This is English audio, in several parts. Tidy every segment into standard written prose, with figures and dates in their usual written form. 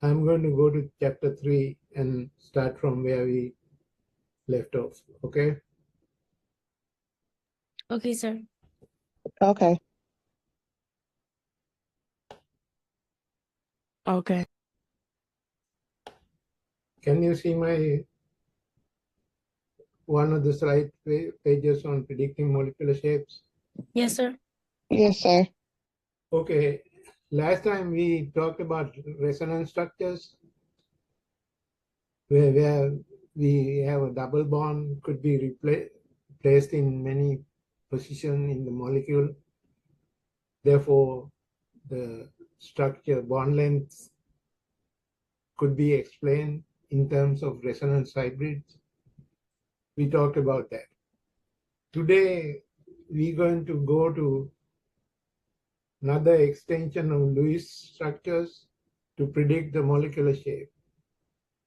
I'm going to go to chapter 3 and start from where we left off, okay? Okay, sir. Okay. Okay. Can you see my one of the slide pages on predicting molecular shapes? Yes, sir. Yes, sir. Okay, last time we talked about resonance structures where we have a double bond could be placed in many positions in the molecule. Therefore, the structure bond lengths could be explained in terms of resonance hybrids. We talked about that. Today, we're going to go to another extension of Lewis structures to predict the molecular shape.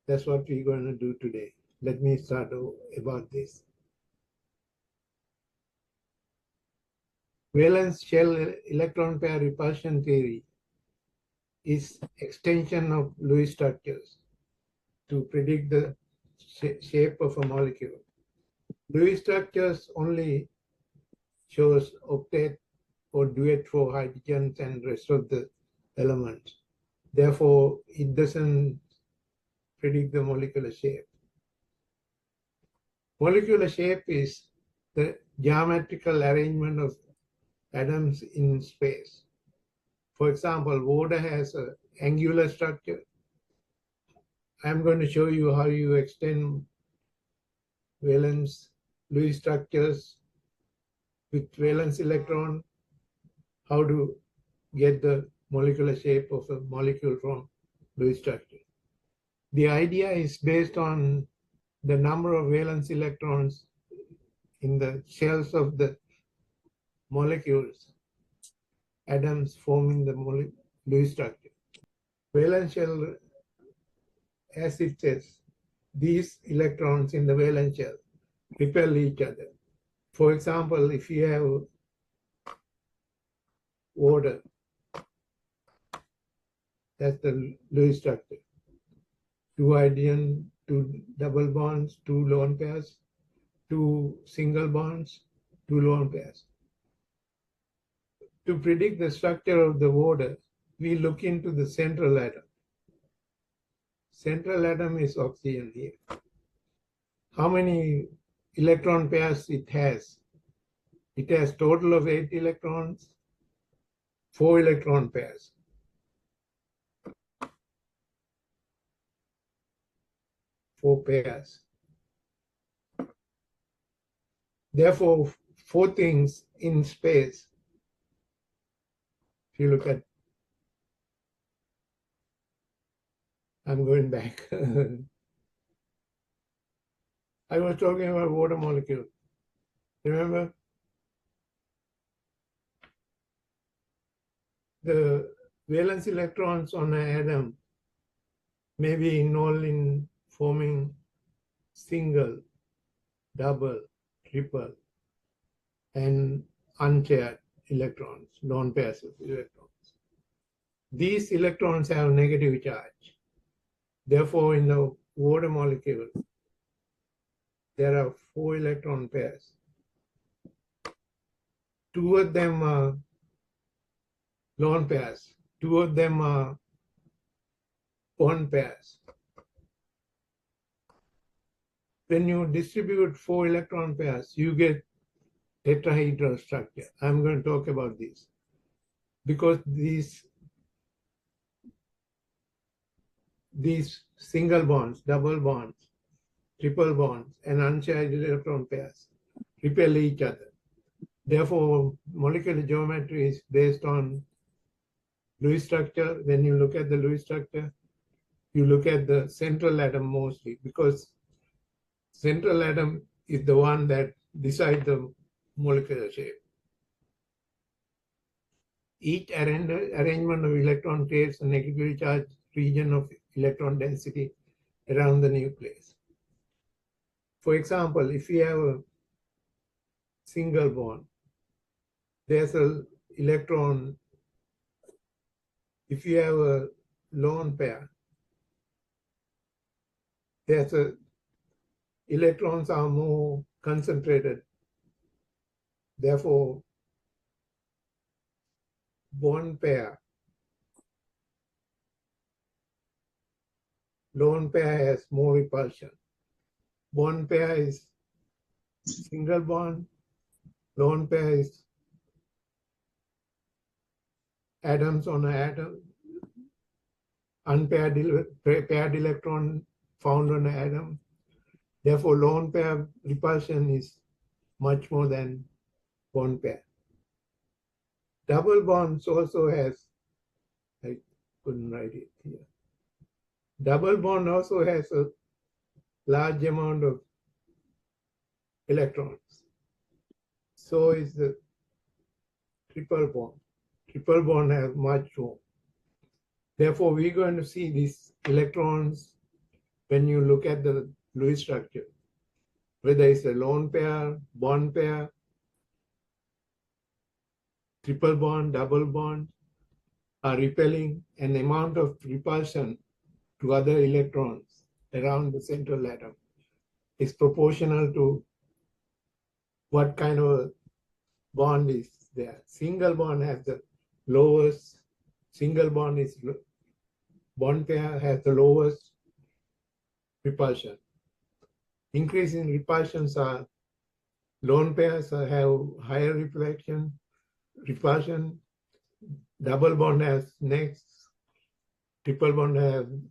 That's what we're going to do today. Let me start about this. Valence shell electron pair repulsion theory is extension of Lewis structures to predict the shape of a molecule. Lewis structures only shows octet or duet for hydrogens and rest of the elements. Therefore, it doesn't predict the molecular shape. Molecular shape is the geometrical arrangement of atoms in space. For example, water has an angular structure. I'm going to show you how you extend valence Lewis structures with valence electron, how to get the molecular shape of a molecule from Lewis structure. The idea is based on the number of valence electrons in the shells of the molecules, atoms forming the Lewis structure. Valence shell, as it says, these electrons in the valence shell repel each other. For example, if you have water, that's the Lewis structure. 2 hydrogen, 2 double bonds, 2 lone pairs, 2 single bonds, 2 lone pairs. To predict the structure of the water, we look into the central atom. Central atom is oxygen here. How many electron pairs it has? It has total of 8 electrons, 4 electron pairs. 4 pairs. Therefore, 4 things in space. If you look at, I'm going back. I was talking about water molecule. Remember? The valence electrons on an atom may be involved in forming single, double, triple, and unpaired electrons, lone pairs of electrons. These electrons have negative charge. Therefore, in the water molecule, there are 4 electron pairs. 2 of them are lone pairs. 2 of them are bond pairs. When you distribute 4 electron pairs, you get tetrahedral structure. I'm going to talk about this because these single bonds, double bonds, triple bonds, and unshared electron pairs repel each other. Therefore, molecular geometry is based on Lewis structure. When you look at the Lewis structure, you look at the central atom mostly because central atom is the one that decides the molecular shape. Each arrangement of electron creates a negatively charged region of electron density around the nucleus. For example, if you have a single bond, there's an electron. If you have a lone pair, electrons are more concentrated. Therefore, bond pair, lone pair has more repulsion. Bond pair is single bond, lone pair is atoms on an atom, unpaired paired electron found on an atom. Therefore, lone pair repulsion is much more than bond pair. Double bonds also has, I couldn't write it here. Double bond also has a large amount of electrons. So is the triple bond. Triple bond has much more. Therefore, we're going to see these electrons when you look at the Lewis structure, whether it's a lone pair, bond pair, triple bond, double bond, are repelling an amount of repulsion to other electrons around the central atom is proportional to what kind of bond is there. Single bond has the lowest, bond pair has the lowest repulsion. Increasing repulsions are lone pairs have higher repulsion, double bond has next, triple bond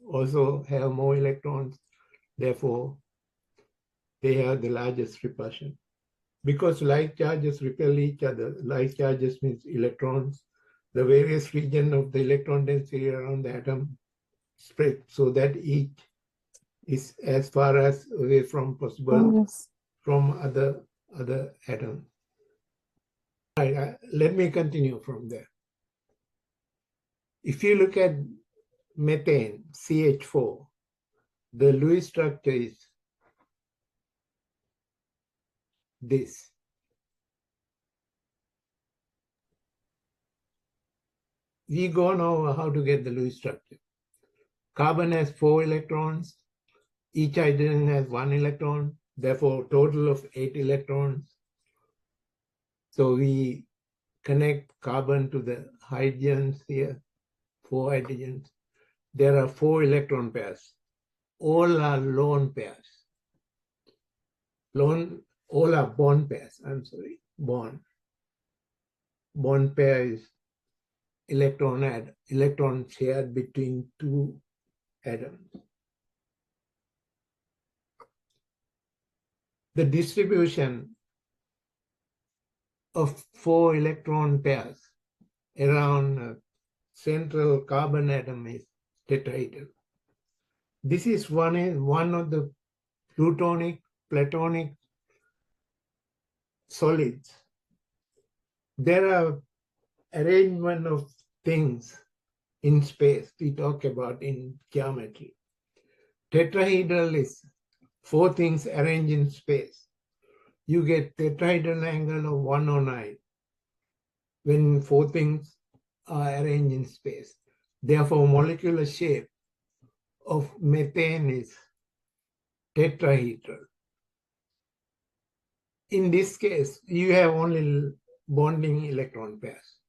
also have more electrons, therefore they have the largest repulsion. Because like charges repel each other, like charges means electrons, the various regions of the electron density around the atom spread so that each is as far as away from possible from other atoms. Right, let me continue from there. If you look at methane, CH4, the Lewis structure is this. We go now how to get the Lewis structure. Carbon has 4 electrons. Each hydrogen has 1 electron. Therefore, total of 8 electrons. So we connect carbon to the hydrogens here, 4 hydrogens. There are 4 electron pairs. All are lone pairs. All are bond pairs. I'm sorry, bond. Bond pair is electron shared between 2 atoms. The distribution of 4 electron pairs around a central carbon atom is tetrahedral. This is one of the plutonic, platonic solids. There are arrangement of things in space we talk about in geometry. Tetrahedral is 4 things arranged in space. You get tetrahedral angle of 109 when 4 things are arranged in space. Therefore, molecular shape of methane is tetrahedral. In this case, you have only bonding electron pairs.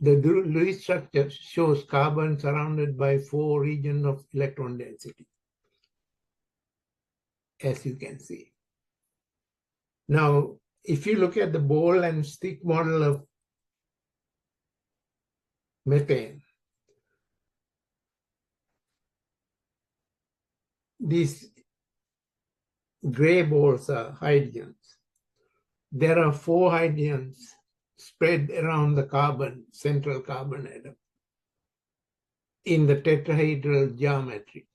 The Lewis structure shows carbon surrounded by 4 regions of electron density, as you can see. Now, if you look at the ball and stick model of methane, these gray balls are hydrogens. There are 4 hydrogens spread around the carbon, central carbon atom in the tetrahedral geometry.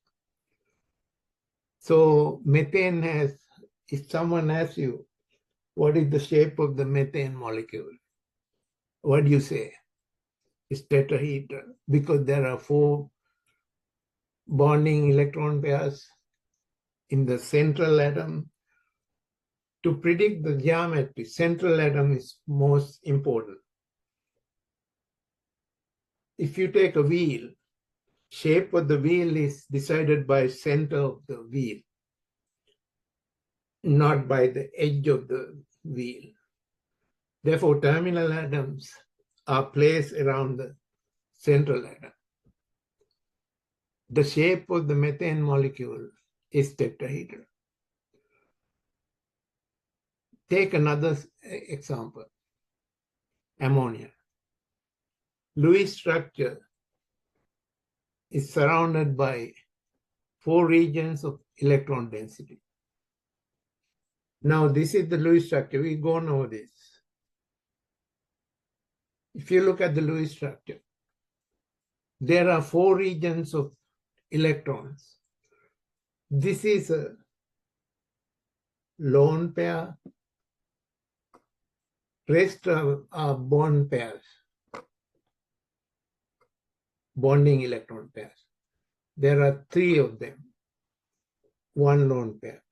So methane has, if someone asks you, what is the shape of the methane molecule? What do you say? It's tetrahedral because there are 4 bonding electron pairs in the central atom. To predict the geometry, central atom is most important. if you take a wheel, shape of the wheel is decided by center of the wheel, not by the edge of the wheel. Therefore, terminal atoms are placed around the central atom. The shape of the methane molecule is tetrahedral. Take another example, ammonia. Lewis structure is surrounded by 4 regions of electron density. Now, this is the Lewis structure. We've gone over this. If you look at the Lewis structure, there are 4 regions of electrons. This is a lone pair. Rest are bond pairs, bonding electron pairs. There are 3 of them, 1 lone pair.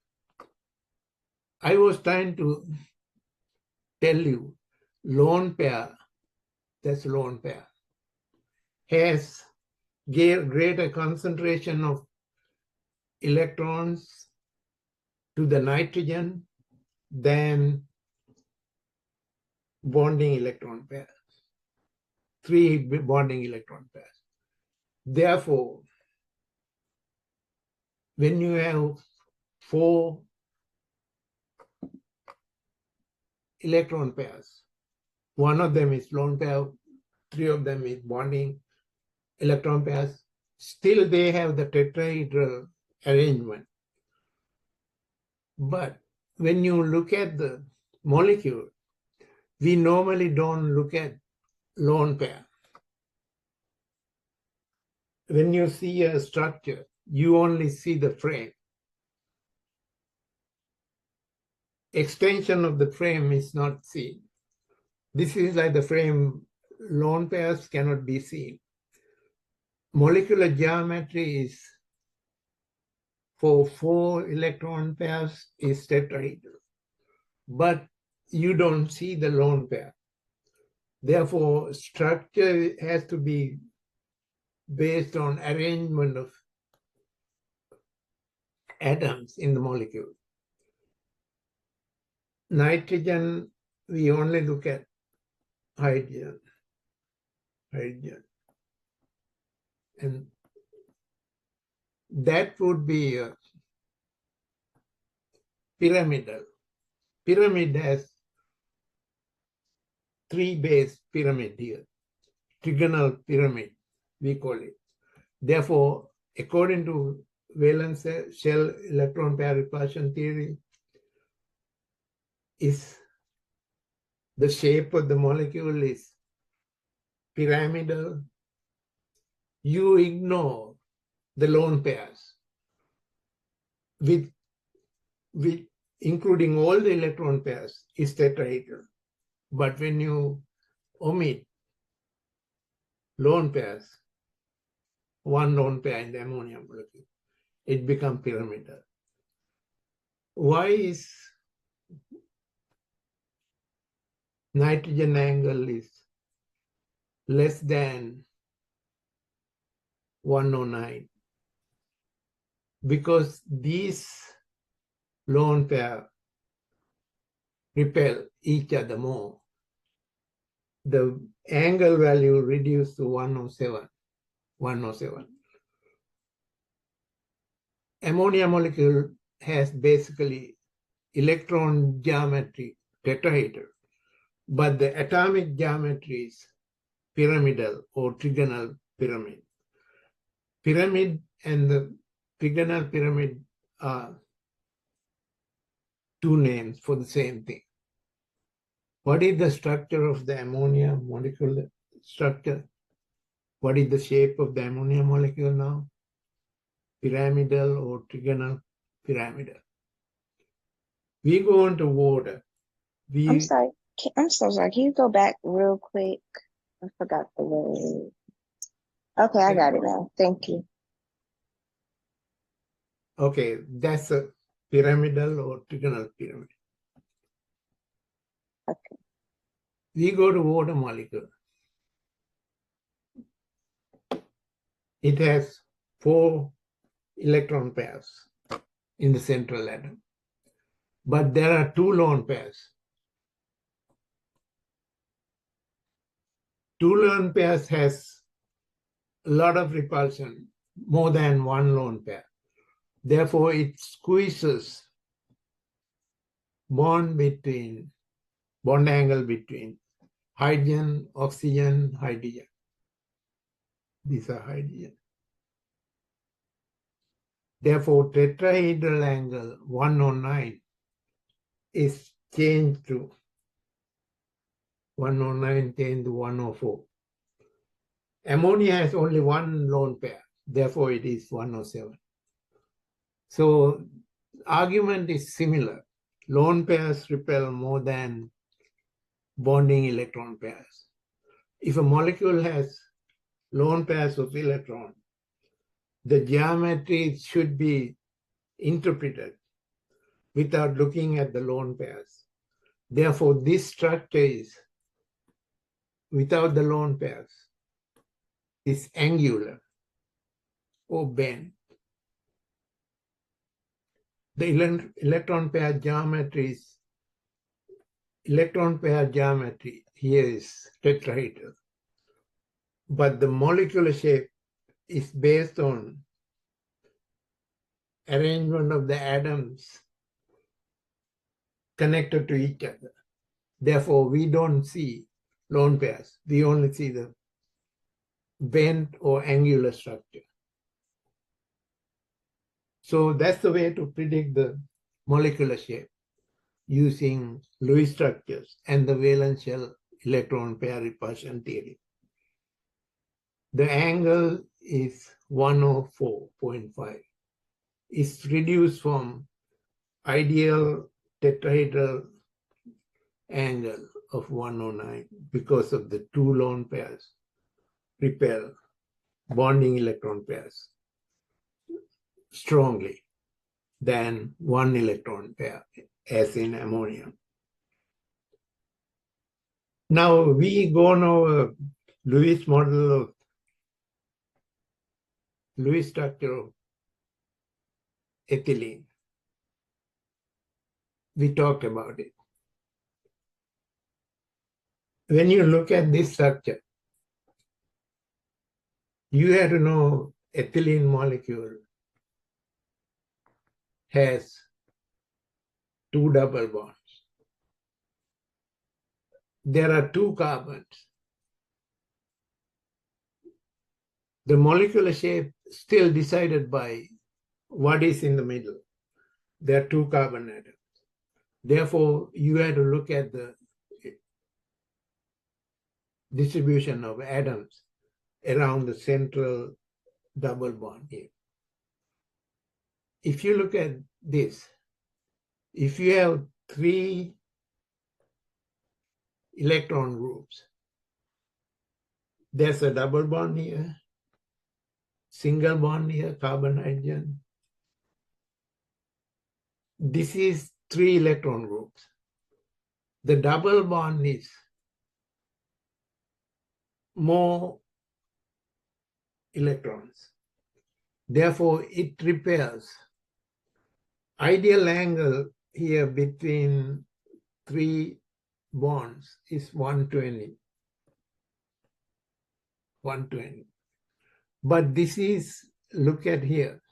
I was trying to tell you, lone pair, that's lone pair, has greater concentration of electrons to the nitrogen than bonding electron pairs, 3 bonding electron pairs. Therefore, when you have 4 electron pairs, 1 of them is lone pair, 3 of them is bonding electron pairs, still they have the tetrahedral arrangement. But when you look at the molecule, we normally don't look at lone pair. When you see a structure, you only see the frame. Extension of the frame is not seen. This is like the frame, lone pairs cannot be seen. Molecular geometry is for 4 electron pairs is tetrahedral, but you don't see the lone pair. Therefore, structure has to be based on arrangement of atoms in the molecule. Nitrogen, we only look at hydrogen. And that would be a pyramidal. Pyramid has 3 base pyramid here, trigonal pyramid, we call it. Therefore, according to valence shell electron pair repulsion theory, is the shape of the molecule is pyramidal. You ignore the lone pairs with including all the electron pairs is tetrahedral. But when you omit lone pairs, 1 lone pair in the ammonia molecule, it becomes pyramidal. Why is nitrogen angle is less than 109? Because these lone pair repel each other more. The angle value reduced to 107. Ammonia molecule has basically electron geometry tetrahedral, but the atomic geometry is pyramidal or trigonal pyramid. Pyramid and the trigonal pyramid are 2 names for the same thing. What is the structure of the ammonia molecule structure? What is the shape of the ammonia molecule now? Pyramidal or trigonal pyramidal. We go on to water. I'm sorry. I'm so sorry. Can you go back real quick? I forgot the word. Okay, I got it now. Thank you. Okay, that's a pyramidal or trigonal pyramid. Okay. We go to water molecule. it has 4 electron pairs in the central atom. But there are 2 lone pairs. 2 lone pairs has a lot of repulsion, more than 1 lone pair. Therefore, it squeezes bond angle between hydrogen, oxygen, hydrogen. These are hydrogen. Therefore, tetrahedral angle 109 is changed to 109 changed to 104. Ammonia has only 1 lone pair, therefore it is 107. So argument is similar. Lone pairs repel more than bonding electron pairs. If a molecule has lone pairs of electron, the geometry should be interpreted without looking at the lone pairs. Therefore, this structure is without the lone pairs, is angular or bent. The electron pair geometry here is tetrahedral. But the molecular shape is based on arrangement of the atoms connected to each other. Therefore, we don't see lone pairs. We only see the bent or angular structure. So that's the way to predict the molecular shape using Lewis structures and the valence shell electron pair repulsion theory. The angle is 104.5. It's reduced from ideal tetrahedral angle of 109 because of the 2 lone pairs repel bonding electron pairs strongly than 1 electron pair, as in ammonia. Now we go over Lewis model of Lewis structure of ethylene. We talked about it. When you look at this structure, you have to know ethylene molecule has 2 double bonds. There are 2 carbons. The molecular shape still decided by what is in the middle. There are 2 carbon atoms. Therefore, you have to look at the distribution of atoms around the central double bond here. If you look at this, if you have 3 electron groups, there's a double bond here, single bond here, carbon, hydrogen. This is 3 electron groups. The double bond is more electrons. Therefore, it repels. Ideal angle here between 3 bonds is 120. But this is, look at here,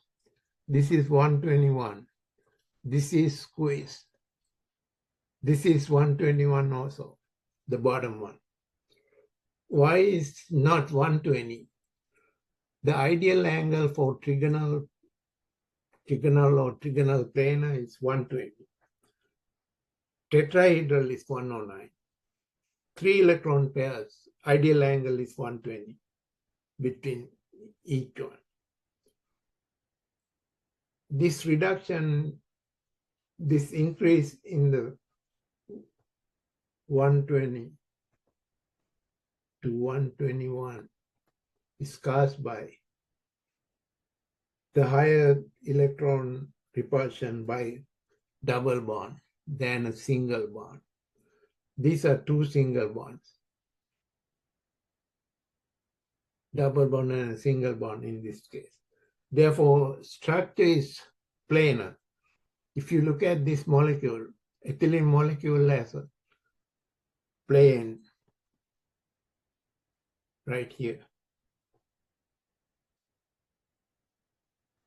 this is 121. This is squeezed. This is 121 also, the bottom one. Why is not 120? The ideal angle for trigonal or trigonal planar is 120. Tetrahedral is 109. 3 electron pairs, ideal angle is 120 between each one. This reduction, this increase in the 120 to 121 is caused by the higher electron repulsion by double bond than a single bond. These are 2 single bonds. double bond and a single bond in this case. Therefore, structure is planar. If you look at this molecule, ethylene molecule has a plane right here.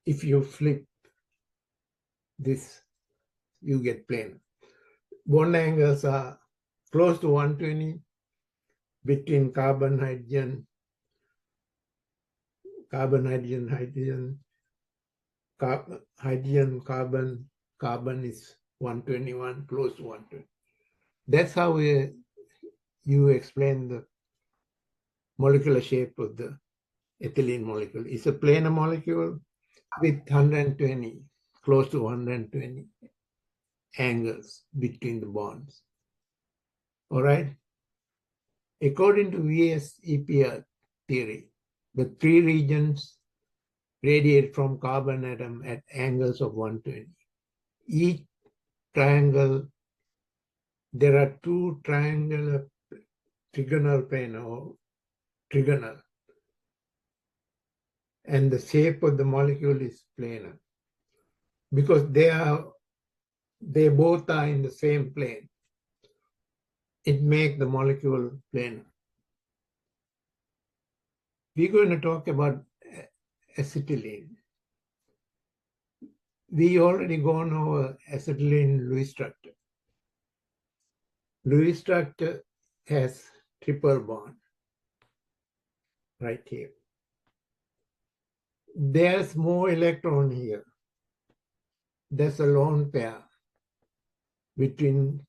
If you flip this, you get planar. Bond angles are close to 120 between carbon, hydrogen, hydrogen, hydrogen, carbon is 121, close to 120. That's how you explain the molecular shape of the ethylene molecule. It's a planar molecule with 120, close to 120 angles between the bonds. All right? According to VS-EPR theory, the three regions radiate from carbon atom at angles of 120. Each triangle, there are two triangular trigonal plane or trigonal, and the shape of the molecule is planar because they both are in the same plane. It makes the molecule planar. We're going to talk about acetylene. We already gone over acetylene Lewis structure. Lewis structure has triple bond right here. There's more electron here. There's a lone pair between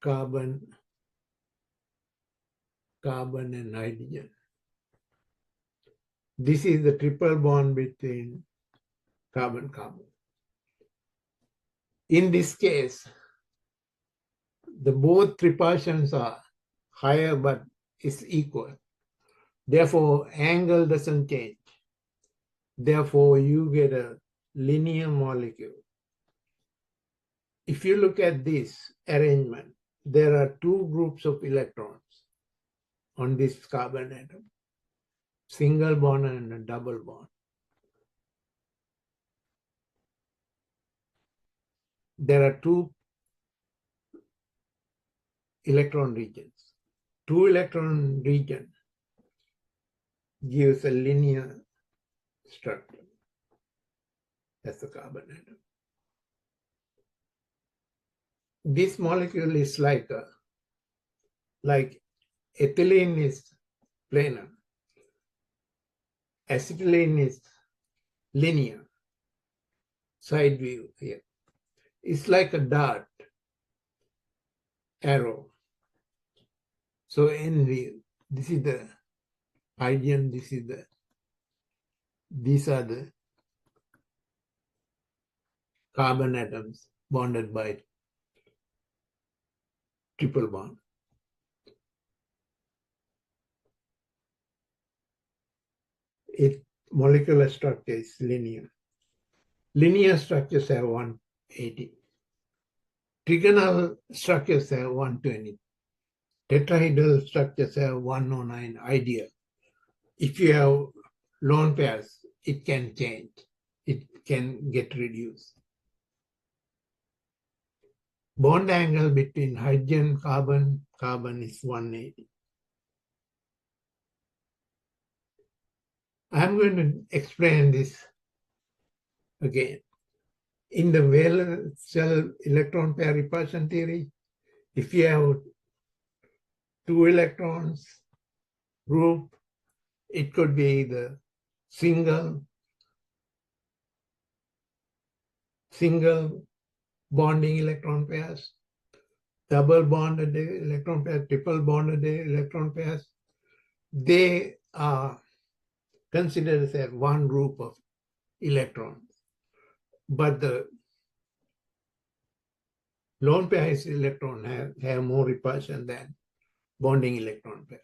carbon and hydrogen. This is the triple bond between carbon. In this case, the both repulsions are higher, but it's equal. Therefore, angle doesn't change. Therefore, you get a linear molecule. If you look at this arrangement, there are two groups of electrons on this carbon atom, single bond and a double bond. There are two electron regions. Two electron region gives a linear structure. That's the carbon atom. This molecule is like ethylene is planar. Acetylene is linear. Side view here. It's like a dart arrow. So in view, this is the hydrogen, these are the carbon atoms bonded by triple bond. Its molecular structure is linear. Linear structures have 180. Trigonal structures have 120. Tetrahedral structures have 109, ideal. If you have lone pairs, it can change. It can get reduced. Bond angle between hydrogen, carbon is 180. I'm going to explain this again. In the valence shell electron pair repulsion theory, if you have two electrons group, it could be the single bonding electron pairs, double bonded electron pairs, triple bonded electron pairs. They are considered as one group of electrons. But the lone pair electron have more repulsion than bonding electron pair.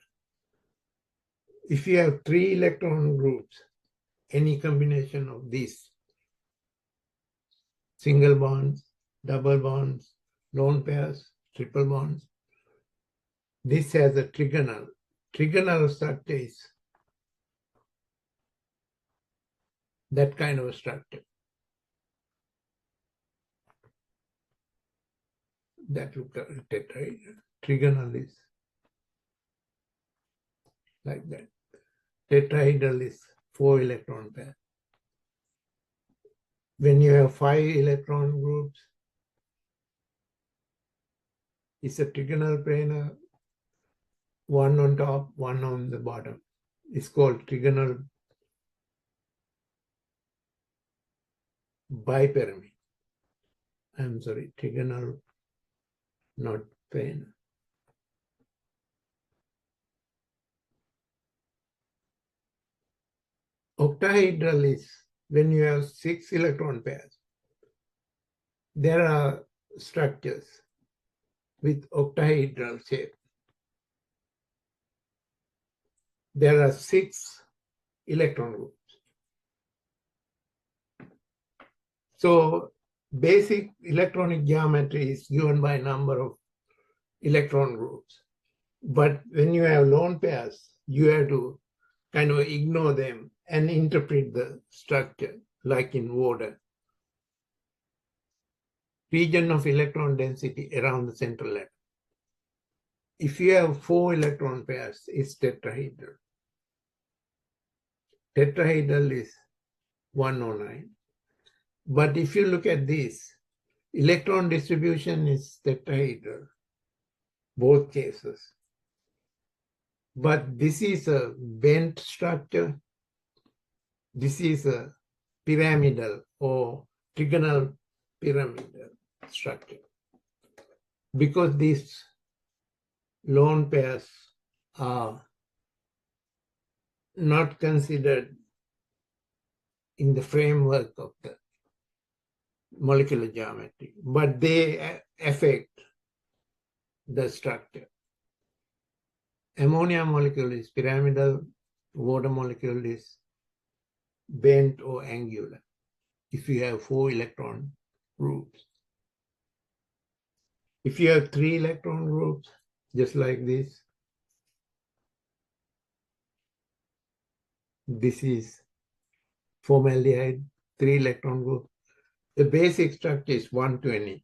If you have three electron groups, any combination of these, single bonds, double bonds, lone pairs, triple bonds, this has a trigonal trigonal structure is that kind of a structure. That look at tetrahedral. Trigonal is like that. Tetrahedral is 4 electron pair. When you have 5 electron groups, it's a trigonal planar, one on top, one on the bottom. It's called trigonal bipyramid. I'm sorry, trigonal, not planar. Octahedral is when you have 6 electron pairs. There are structures with octahedral shape. There are 6 electron groups. So basic electronic geometry is given by number of electron groups. But when you have lone pairs, you have to kind of ignore them and interpret the structure, like in water. Region of electron density around the central atom. If you have 4 electron pairs, it's tetrahedral. Tetrahedral is 109. But if you look at this, electron distribution is tetrahedral, both cases. But this is a bent structure. This is a pyramidal or trigonal pyramidal structure. Because these lone pairs are not considered in the framework of the molecular geometry, but they affect the structure. Ammonia molecule is pyramidal, water molecule is bent or angular if you have 4 electron groups. If you have 3 electron groups, just like this, this is formaldehyde, 3 electron group. The basic structure is 120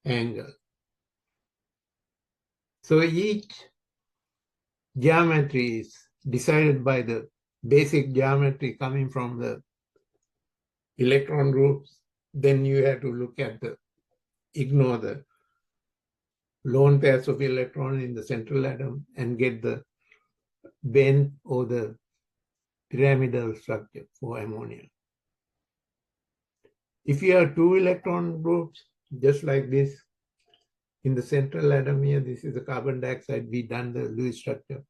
angle. So each geometry is decided by the basic geometry coming from the electron groups. Then you have to look at ignore the lone pairs of electron in the central atom and get the bent or the pyramidal structure for ammonia. If you have 2 electron groups, just like this, in the central atom here, this is the carbon dioxide, we done the Lewis structure.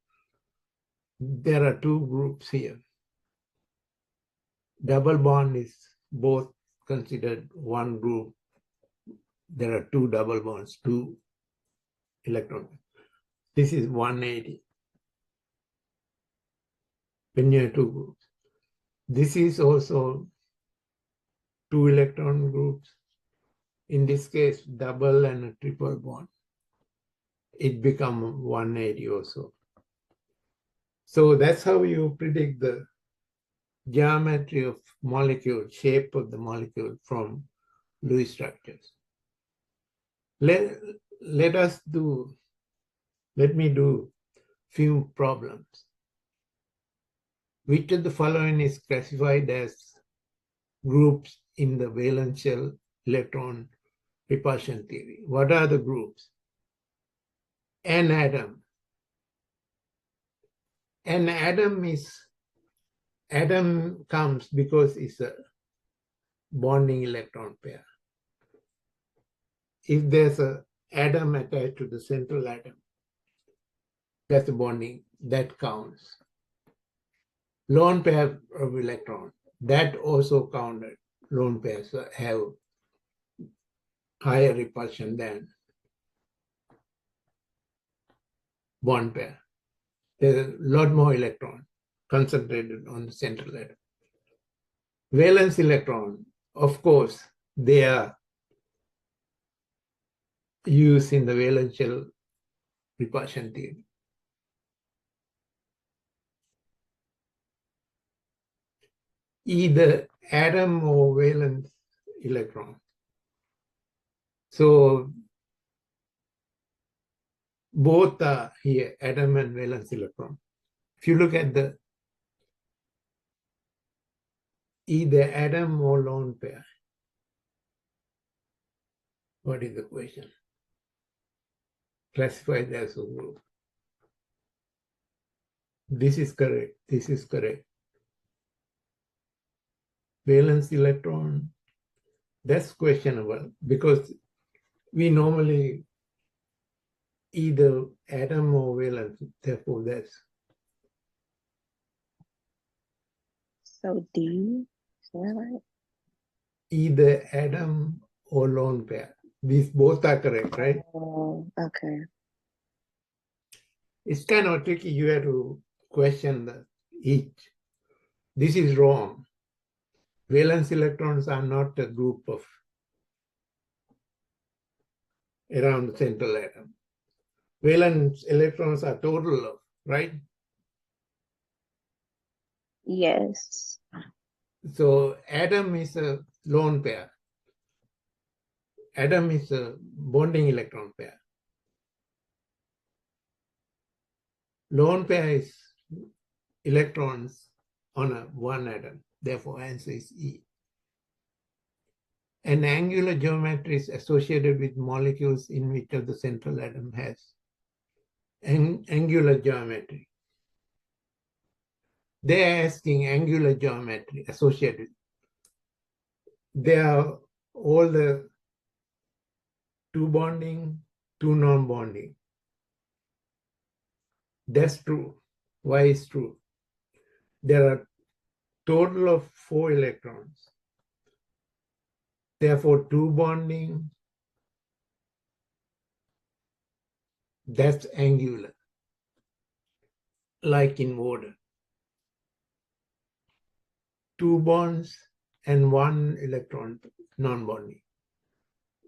There are 2 groups here. Double bond is both considered one group. There are 2 double bonds, 2 electrons. This is 180. When you have 2 groups. This is also 2 electron groups. In this case, double and a triple bond. It becomes 180 also. So that's how you predict the geometry of molecule, shape of the molecule from Lewis structures. Let me do few problems. Which of the following is classified as groups in the valence shell electron repulsion theory? What are the groups? An atom. An atom comes because it's a bonding electron pair. If there's an atom attached to the central atom, that's a bonding, that counts. Lone pair of electron, that also counted. Lone pairs have higher repulsion than bond pair. There's a lot more electron concentrated on the central atom. Valence electron, of course, they are used in the valence shell repulsion theory. Either atom or valence electron. So both are here, atom and valence electron. If you look at the either atom or lone pair, what is the question? Classified as a group. This is correct. This is correct. Valence electron, that's questionable because we normally either atom or valence, therefore that's. So D, is that right? Either atom or lone pair. These both are correct, right? Oh, okay. It's kind of tricky. You have to question each. This is wrong. Valence electrons are not a group of around the central atom. Valence electrons are total of, right? Yes. So atom is a lone pair. Atom is a bonding electron pair. Lone pair is electrons on one atom. Therefore, answer is E. An angular geometry is associated with molecules in which of the central atom has angular geometry. They're asking angular geometry associated. They are all the two bonding, two non-bonding. That's true. Why is true? There are total of 4 electrons. Therefore, two bonding, that's angular, like in water. Two bonds and 1 electron non-bonding.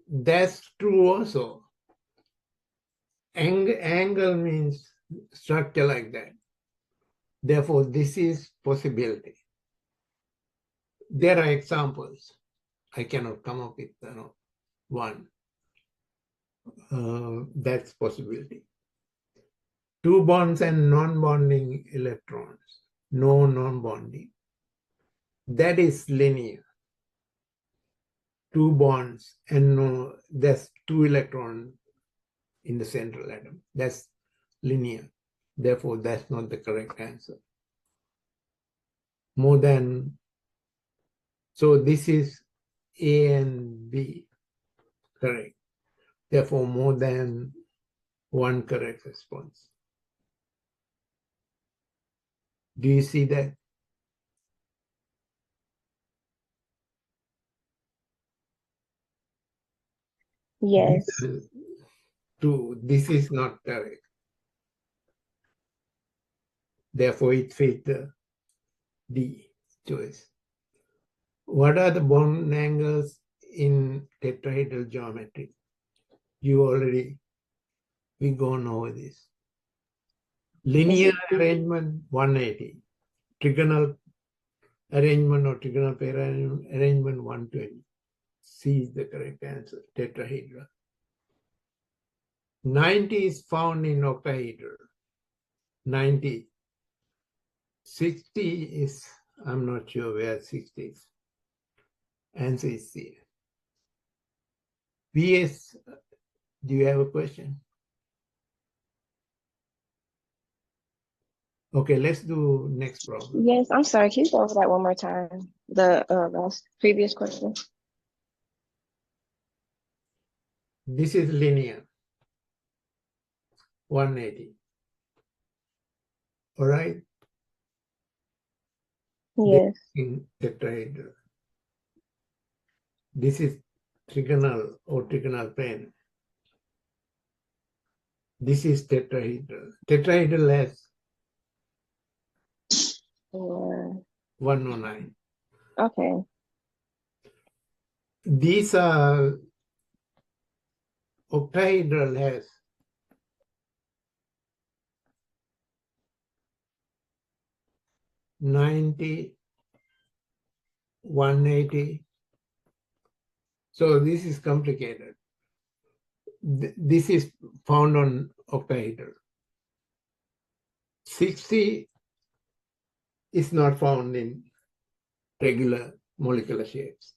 That's true also. Angle means structure like that. Therefore, this is possibility. There are examples. I cannot come up with one. That's possibility. Two bonds and non-bonding electrons. No non-bonding. That is linear. Two bonds and no, there's 2 electrons in the central atom. That's linear. Therefore, that's not the correct answer. More than, so this is A and B, correct. Therefore, more than one correct response. Do you see that? Yes. This is not correct. Therefore, it fits the D choice. What are the bond angles in tetrahedral geometry? We gone over this. Linear arrangement, 180. Trigonal arrangement or trigonal pair arrangement, 120. C is the correct answer, tetrahedral. 90 is found in octahedral. 90. 60 is, I'm not sure where 60 is. Answer is C. PS, do you have a question? Okay, let's do next problem. Yes, I'm sorry. Can you go over that one more time? The last previous question. This is linear, 180. All right? Yes. In tetrahedral. This is trigonal or trigonal plane. This is tetrahedral. Tetrahedral has 109. Okay. These are octahedral has 90, 180. So this is complicated. This is found on octahedral. 60 is not found in regular molecular shapes.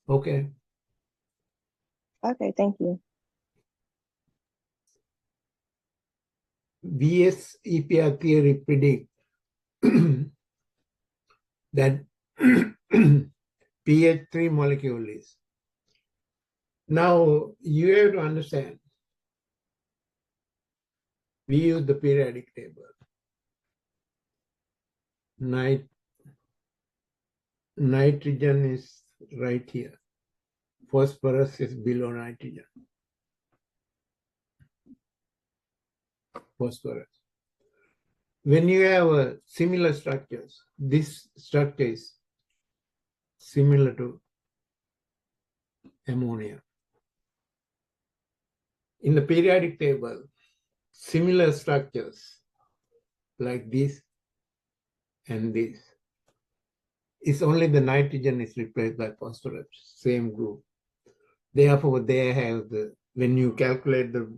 Okay. Okay, thank you. VS EPR theory predict that pH 3 molecule is. Now you have to understand, we use the periodic table. Nitrogen is right here. Phosphorus is below nitrogen. Phosphorus. When you have similar structures, this structure is similar to ammonia. In the periodic table, similar structures like this and this, it's only the nitrogen is replaced by phosphorus, same group. Therefore, they have when you calculate the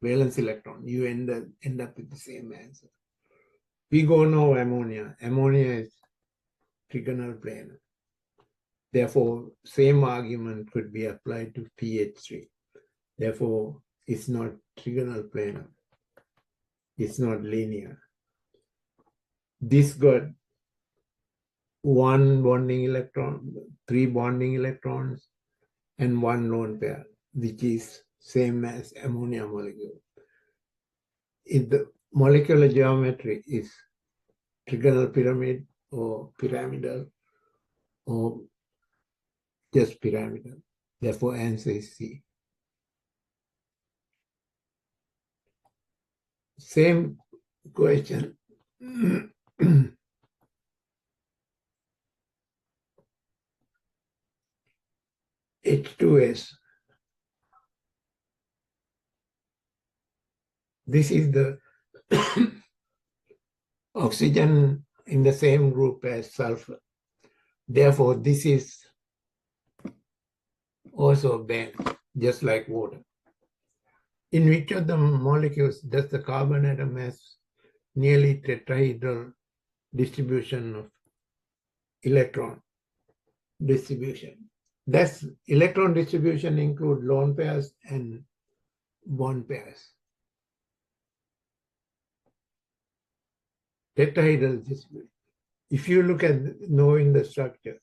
valence electron, you end up with the same answer. We go now ammonia. Ammonia is trigonal planar. Therefore, same argument could be applied to pH 3. Therefore, it's not trigonal planar. It's not linear. This got 1 bonding electron, 3 bonding electrons, and 1 lone pair, which is same as ammonia molecule. If the molecular geometry is trigonal pyramid or pyramidal or just pyramidal, therefore answer is C. Same question. H2S. This is the oxygen in the same group as sulfur. Therefore, this is also bent, just like water. In which of the molecules does the carbon atom has nearly tetrahedral distribution of electron distribution? That's electron distribution include lone pairs and bond pairs. Tetrahedral distribution. If you look at knowing the structure,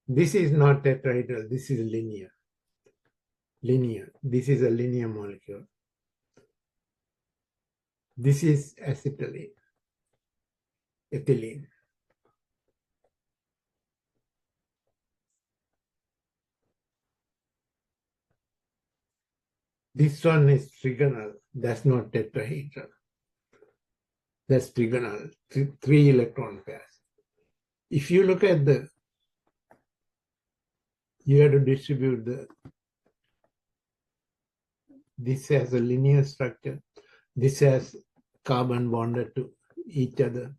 this is not tetrahedral, this is linear. Linear. This is a linear molecule. This is acetylene, ethylene. This one is trigonal. That's not tetrahedral. That's trigonal, 3 electron pairs. If you look at you have to distribute this has a linear structure. This has carbon bonded to each other.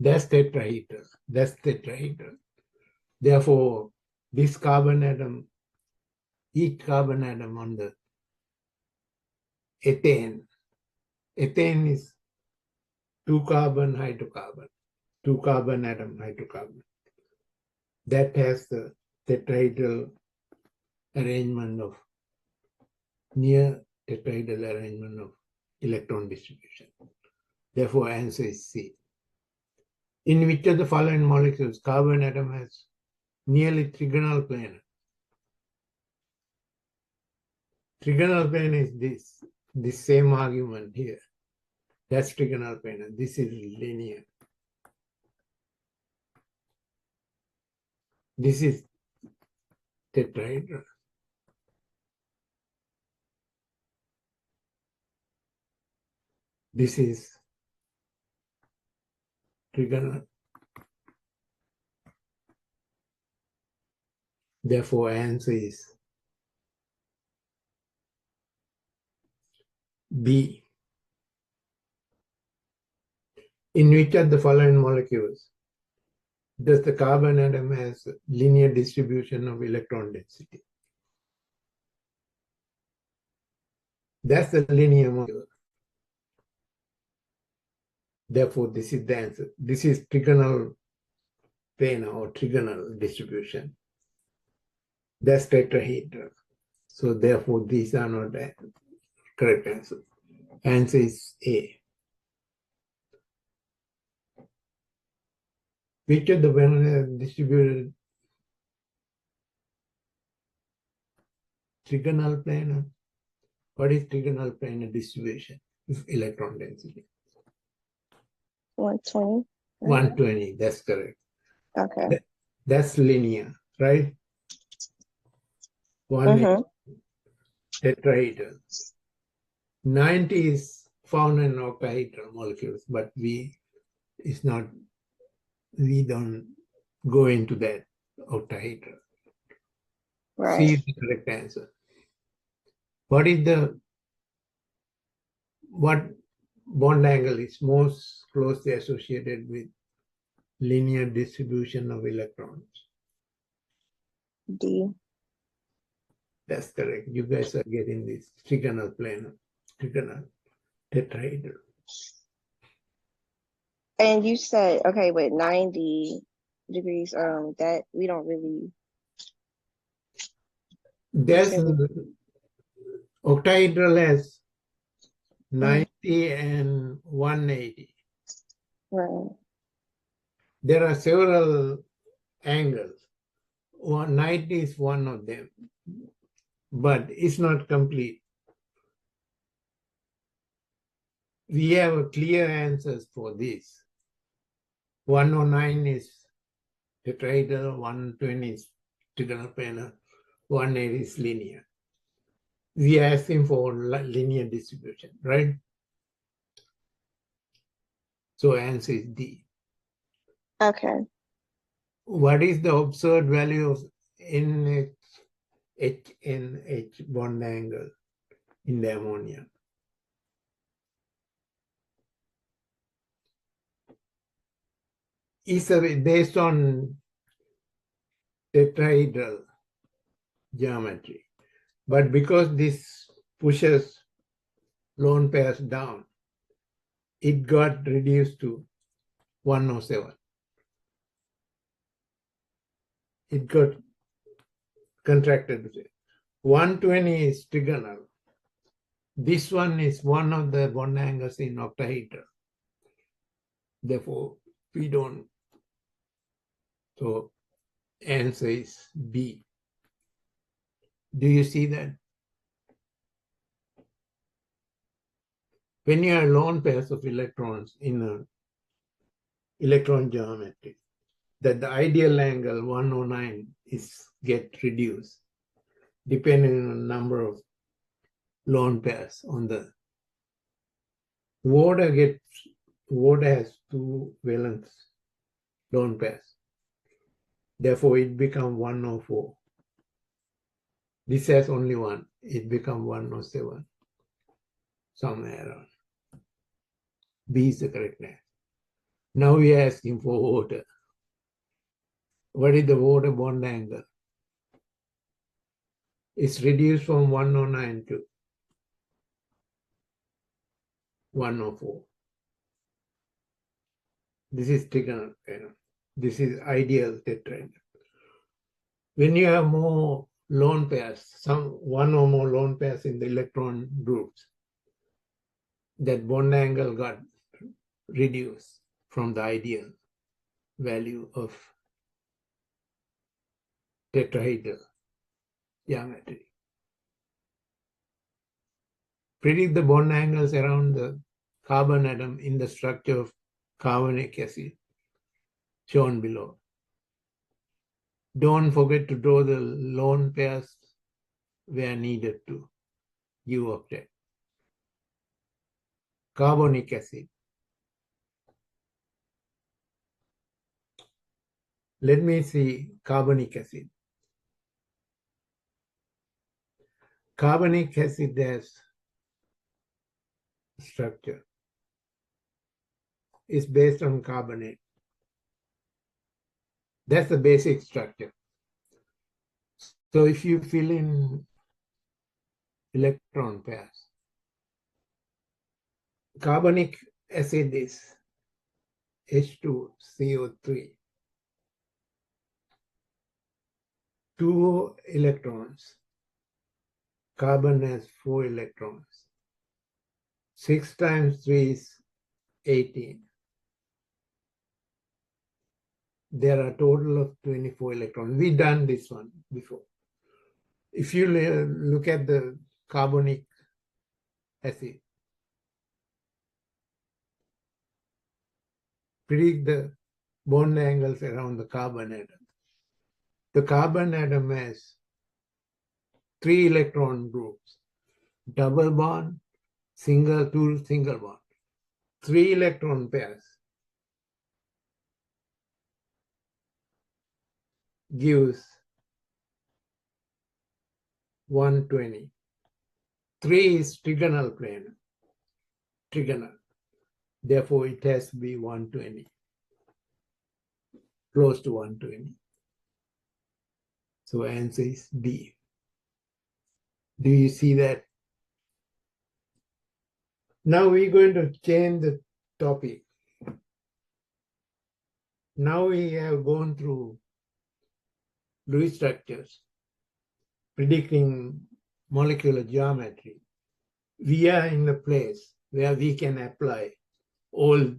That's tetrahedral. That's tetrahedral. Therefore, this carbon atom, each carbon atom on the ethane is 2 carbon hydrocarbon, 2 carbon atom hydrocarbon. That has the tetrahedral arrangement of near tetrahedral arrangement of electron distribution. Therefore, answer is C. In which of the following molecules carbon atom has nearly trigonal planar? Trigonal planar is this same argument here. That's trigonal planar. This is linear. This is tetrahedral. This is trigonal. Therefore, answer is B. In which of the following molecules does the carbon atom has linear distribution of electron density? That's the linear molecule. Therefore, this is the answer. This is trigonal planar or trigonal distribution. That's tetrahedral. So therefore, these are not the correct answer. Answer is A. Which of the distributed trigonal planar? What is trigonal planar distribution of electron density? 120. 120, that's correct. Okay. That's linear, right? One Mm-hmm. tetrahedral. 90 is found in octahedral molecules, but we don't go into that octahedral. Right. C is the correct answer. What bond angle is most closely associated with linear distribution of electrons? D. That's correct. You guys are getting this trigonal planar, trigonal tetrahedral. And you said, okay, with 90 degrees, that we don't really. There's octahedral has 90 and 180. Right. There are several angles. 90 is one of them, but it's not complete. We have clear answers for this. 109 is tetrahedral, 120 is trigonal planar, 180 is linear. We are asking for linear distribution, right? So answer is D. Okay. What is the observed value of NH bond angle in the ammonia? Is based on tetrahedral geometry. But because this pushes lone pairs down, it got reduced to 107. It got contracted. 120 is trigonal. This one is one of the bond angles in octahedral. Therefore, we don't. So answer is B. Do you see that? When you have lone pairs of electrons in an electron geometry, that the ideal angle 109 get reduced depending on the number of lone pairs on the water has two valence lone pairs. Therefore, it becomes 104. This has only one. It becomes 107. Somewhere around. B is the correct answer. Now we are asking for water. What is the water bond angle? It's reduced from 109 to 104. This is trigonal. This is ideal tetrahedral. When you have more lone pairs, one or more lone pairs in the electron groups, that bond angle got reduced from the ideal value of tetrahedral geometry. Predict the bond angles around the carbon atom in the structure of carbonic acid, shown below. Don't forget to draw the lone pairs where needed to give object. Carbonic acid. Let me see carbonic acid. Carbonic acid has structure is based on carbonate. That's the basic structure. So if you fill in electron pairs, carbonic acid is H2CO3. 2 electrons. Carbon has 4 electrons. 6 times 3 is 18. There are a total of 24 electrons. We've done this one before. If you look at the carbonic acid, predict the bond angles around the carbon atom. The carbon atom has 3 electron groups, double bond, single, 2 single bond, 3 electron pairs gives 120. 3 is trigonal plane, trigonal. Therefore, it has to be 120, close to 120. So answer is D. Do you see that? Now we're going to change the topic. Now we have gone through Lewis structures, predicting molecular geometry. We are in the place where we can apply all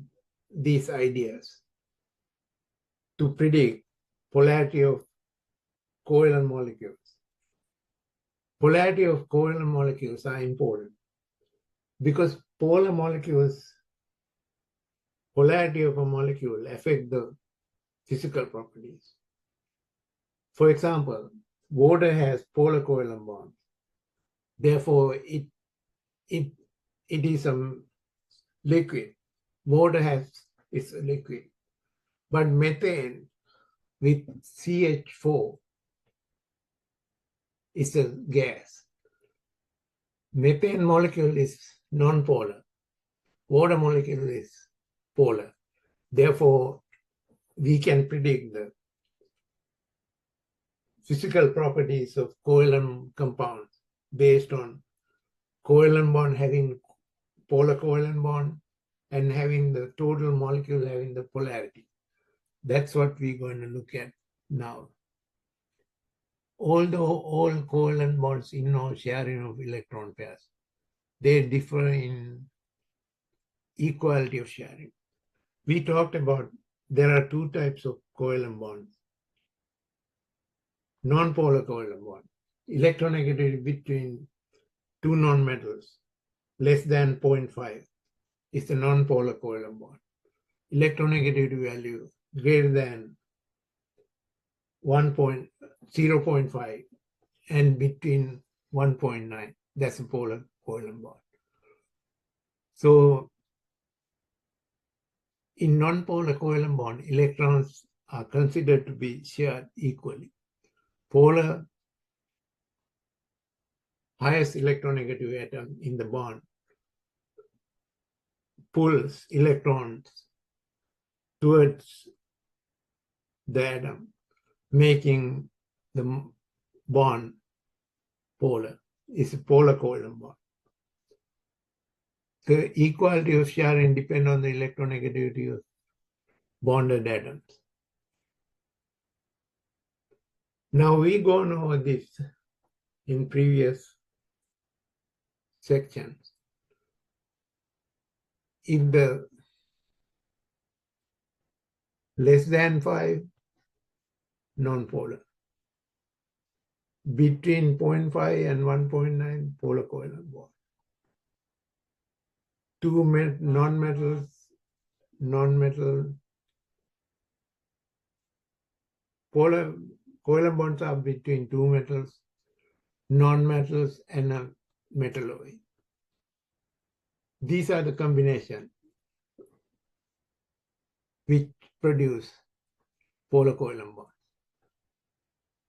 these ideas to predict polarity of covalent molecules. Polarity of covalent molecules are important because polar molecules, polarity of a molecule affect the physical properties. For example, water has polar covalent bonds. Therefore, it is a liquid. Water is a liquid. But methane with CH4 is a gas. Methane molecule is non-polar. Water molecule is polar. Therefore, we can predict the physical properties of covalent compounds based on covalent bond having polar covalent bond and having the total molecule having the polarity. That's what we're going to look at now. Although all covalent bonds involve sharing of electron pairs, they differ in equality of sharing. We talked about there are 2 types of covalent bonds. Non-polar covalent bond, electronegativity between 2 nonmetals less than 0.5 is the non-polar covalent bond. Electronegativity value greater than 0.5 and between 1.9, that's a polar covalent bond. So in non-polar covalent bond, electrons are considered to be shared equally. Polar, highest electronegative atom in the bond pulls electrons towards the atom, making the bond polar. It's a polar covalent bond. The equality of sharing depends on the electronegativity of bonded atoms. Now we gone over this in previous sections. If the less than 5, non-polar. Between 0.5 and 1.9, polar covalent bond. 2 non-metals, polar covalent bonds are between 2 metals, non-metals, and a metalloid. These are the combination which produce polar covalent bonds.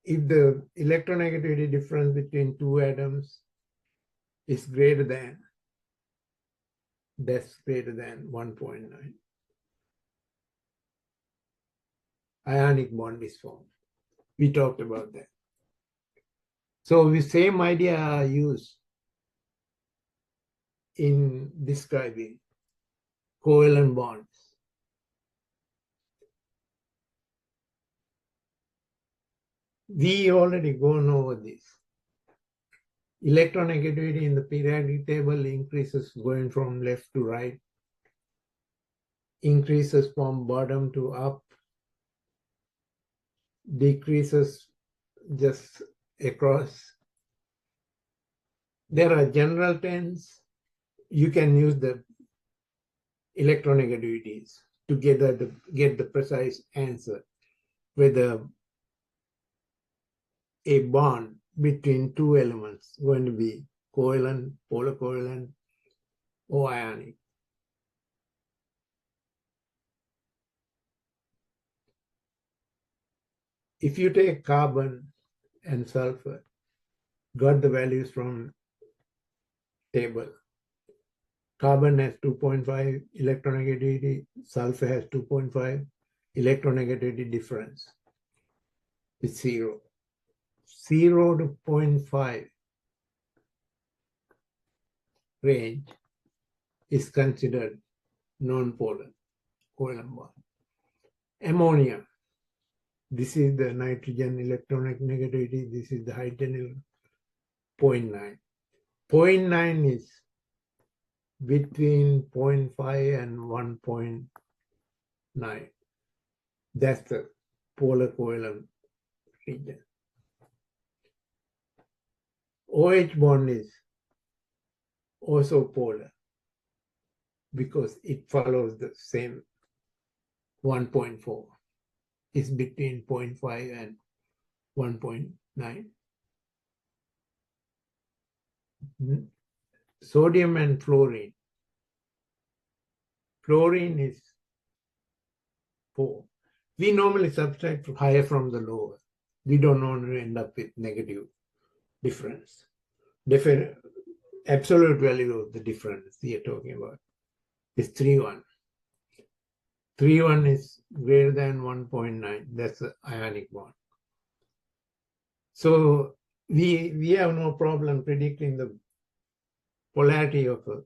If the electronegativity difference between 2 atoms is greater than that's greater than 1.9. Ionic bond is formed. We talked about that. So the same idea are used in describing covalent bonds. We already gone over this. Electronegativity in the periodic table increases going from left to right, increases from bottom to up, decreases just across. There are general terms. You can use the electronegativities to get the precise answer, whether a bond between two elements going to be covalent, polar covalent, or ionic. If you take carbon and sulfur, got the values from table. Carbon has 2.5 electronegativity, sulfur has 2.5 electronegativity difference. It's 0. 0 to 0.5 range is considered non-polar covalent bond. Ammonia, this is the nitrogen electronegativity, this is the hydrogen 0.9. 0.9 is between 0.5 and 1.9. That's the polar covalent region. OH bond is also polar because it follows the same 1.4. It's between 0.5 and 1.9. Sodium and fluorine. Fluorine is 4. We normally subtract higher from the lower. We don't normally end up with negative difference. Absolute value of the difference we are talking about is 3.1. 3.1 is greater than 1.9. That's the ionic bond. So we have no problem predicting the polarity of a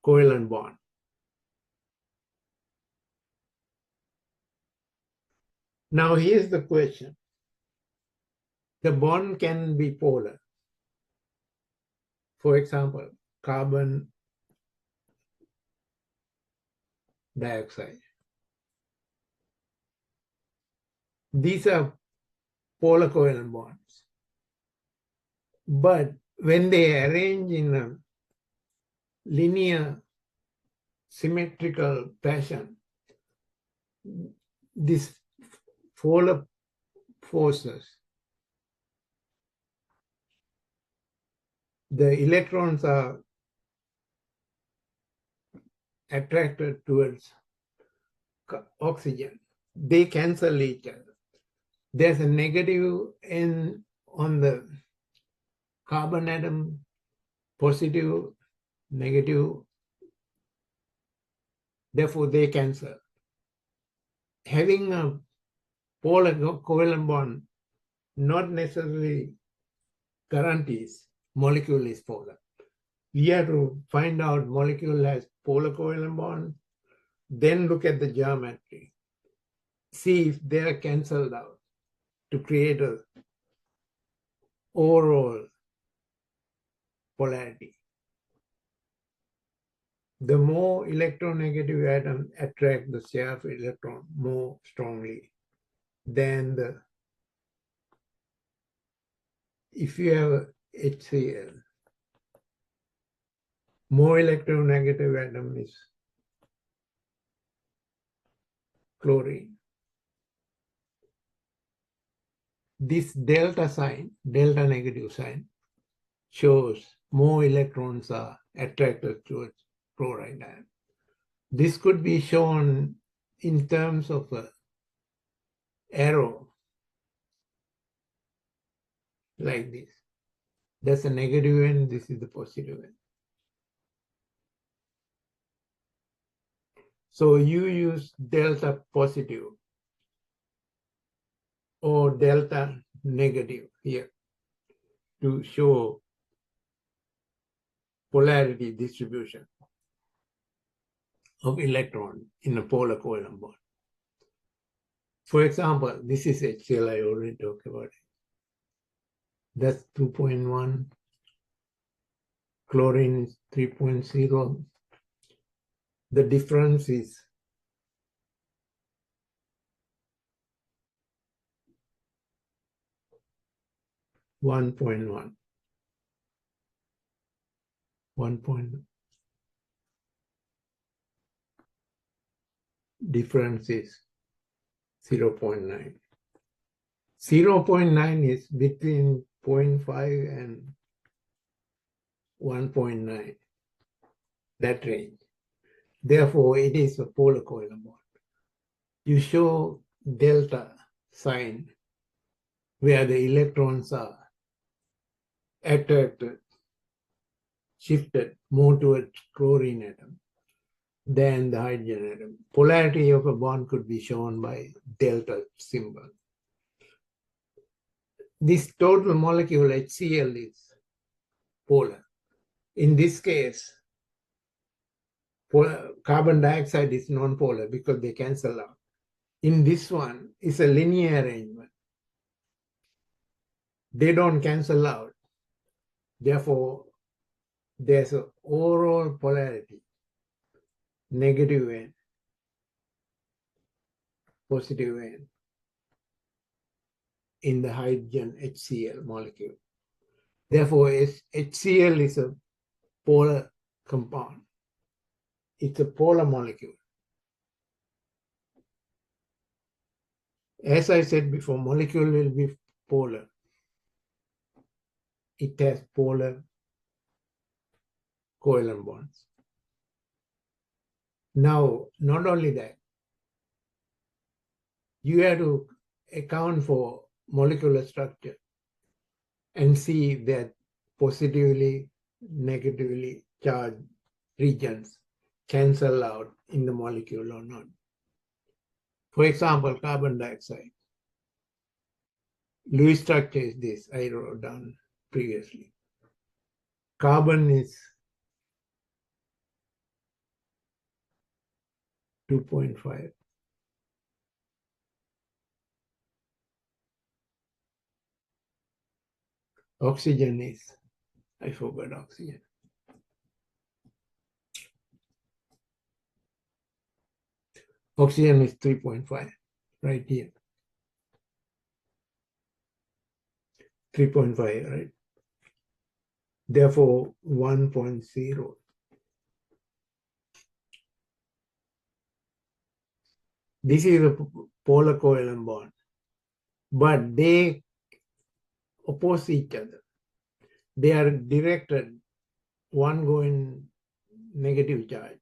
covalent bond. Now here's the question. The bond can be polar. For example, carbon dioxide. These are polar covalent bonds. But when they arrange in a linear symmetrical fashion, these polar forces, the electrons are attracted towards oxygen. They cancel each other. There's a negative N on the carbon atom, positive, negative. Therefore, they cancel. Having a polar covalent bond not necessarily guarantees molecule is polar. We have to find out molecule has polar covalent bond, then look at the geometry, see if they are cancelled out to create a overall polarity. The more electronegative atom attract the share of electron more strongly than the, if you have HCl, more electronegative atom is chlorine. This delta sign, delta negative sign, shows more electrons are attracted towards chloride ion. This could be shown in terms of an arrow like this. That's a negative end, this is the positive end. So you use delta positive or delta negative here to show polarity distribution of electron in a polar covalent bond. For example, this is HCl, I already talked about it. That's 2.1. Chlorine is 3.0. The difference is 1.1. 1. Difference is 0.9. 0.9 is between 0.5 and 1.9, that range. Therefore, it is a polar covalent bond. You show delta sign where the electrons are attracted, shifted more towards chlorine atom than the hydrogen atom. Polarity of a bond could be shown by delta symbol. This total molecule HCl is polar. In this case, carbon dioxide is non-polar because they cancel out. In this one, it's a linear arrangement. They don't cancel out. Therefore, there's an overall polarity, negative end, positive end, in the hydrogen HCl molecule. Therefore, HCl is a polar compound. It's a polar molecule. As I said before, molecule will be polar. It has polar covalent bonds. Now, not only that, you have to account for molecular structure and see that positively, negatively charged regions cancel out in the molecule or not. For example, carbon dioxide. Lewis structure is this, I wrote down previously. Carbon is 2.5. Oxygen is, I forgot oxygen. Oxygen is 3.5, right here. 3.5, right? Therefore, 1.0. This is a polar covalent bond, but they oppose each other. They are directed, one going negative charge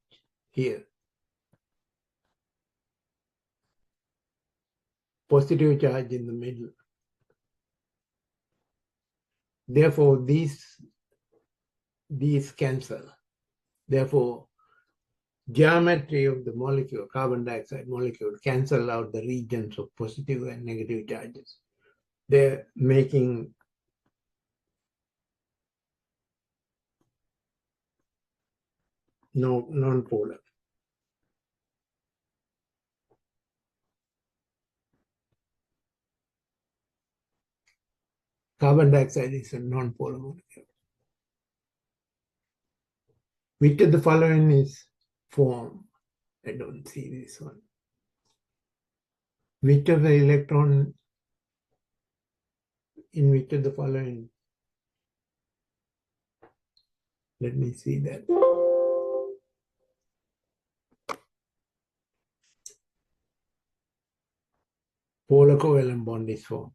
here, positive charge in the middle. Therefore, these cancel. Therefore, geometry of the molecule, carbon dioxide molecule, cancel out the regions of positive and negative charges. They're making non-polar. Carbon dioxide is a non-polar molecule. Which of the following is formed? I don't see this one. Which of the electron in which of the following? Let me see that. Polar covalent bond is formed.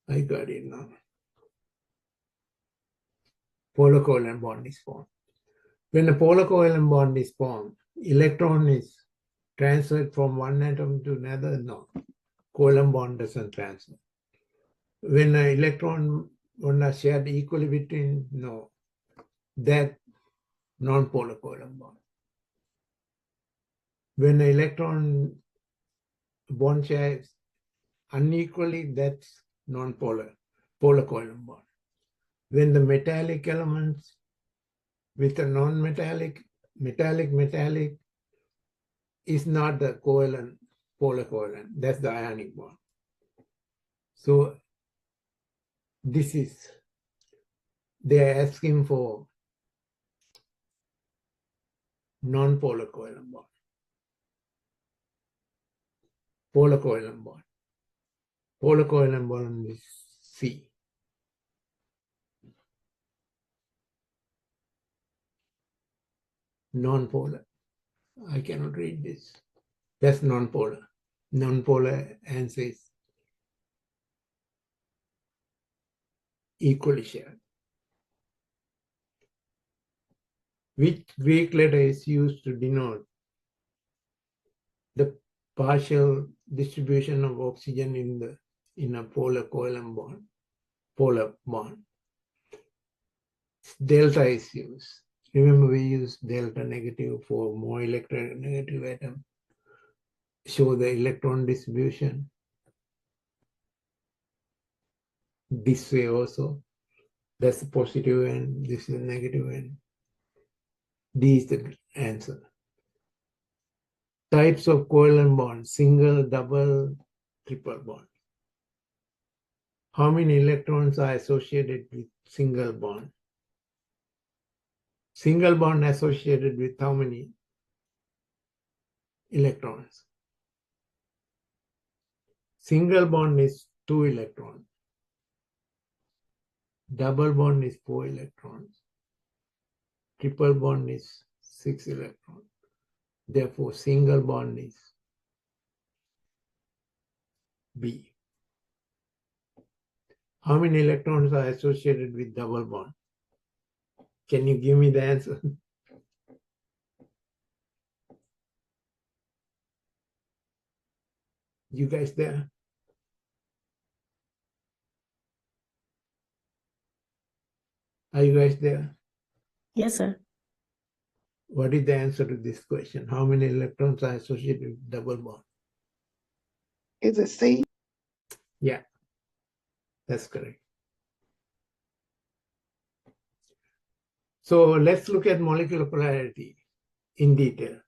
I got it now. Polar covalent bond is formed. When a polar covalent bond is formed, electron is transferred from one atom to another? No. Covalent bond doesn't transfer. When an electron are shared equally between? No. That non-polar covalent bond. When the electron bond shares unequally, that's non-polar, polar covalent bond. When the metallic elements with a non-metallic, metallic is not the covalent, polar covalent, that's the ionic bond. So this is, they're asking for non-polar covalent bond, polar covalent bond. Polar covalent bond is C. Non-polar. I cannot read this. That's non-polar. Non-polar answer is equally shared. Which Greek letter is used to denote the partial distribution of oxygen in a polar covalent bond, polar bond? Delta is used. Remember, we use delta negative for more electronegative atom. Show the electron distribution. This way also. That's the positive end. This is the negative end. D is the answer. Types of covalent bonds: single, double, triple bond. How many electrons are associated with single bond? Single bond associated with how many electrons? Single bond is 2 electrons. Double bond is 4 electrons. Triple bond is 6 electrons. Therefore, single bond is B. How many electrons are associated with double bond? Can you give me the answer? You guys there? Are you guys there? Yes, sir. What is the answer to this question? How many electrons are associated with double bond? Is it C? Yeah, that's correct. So let's look at molecular polarity in detail.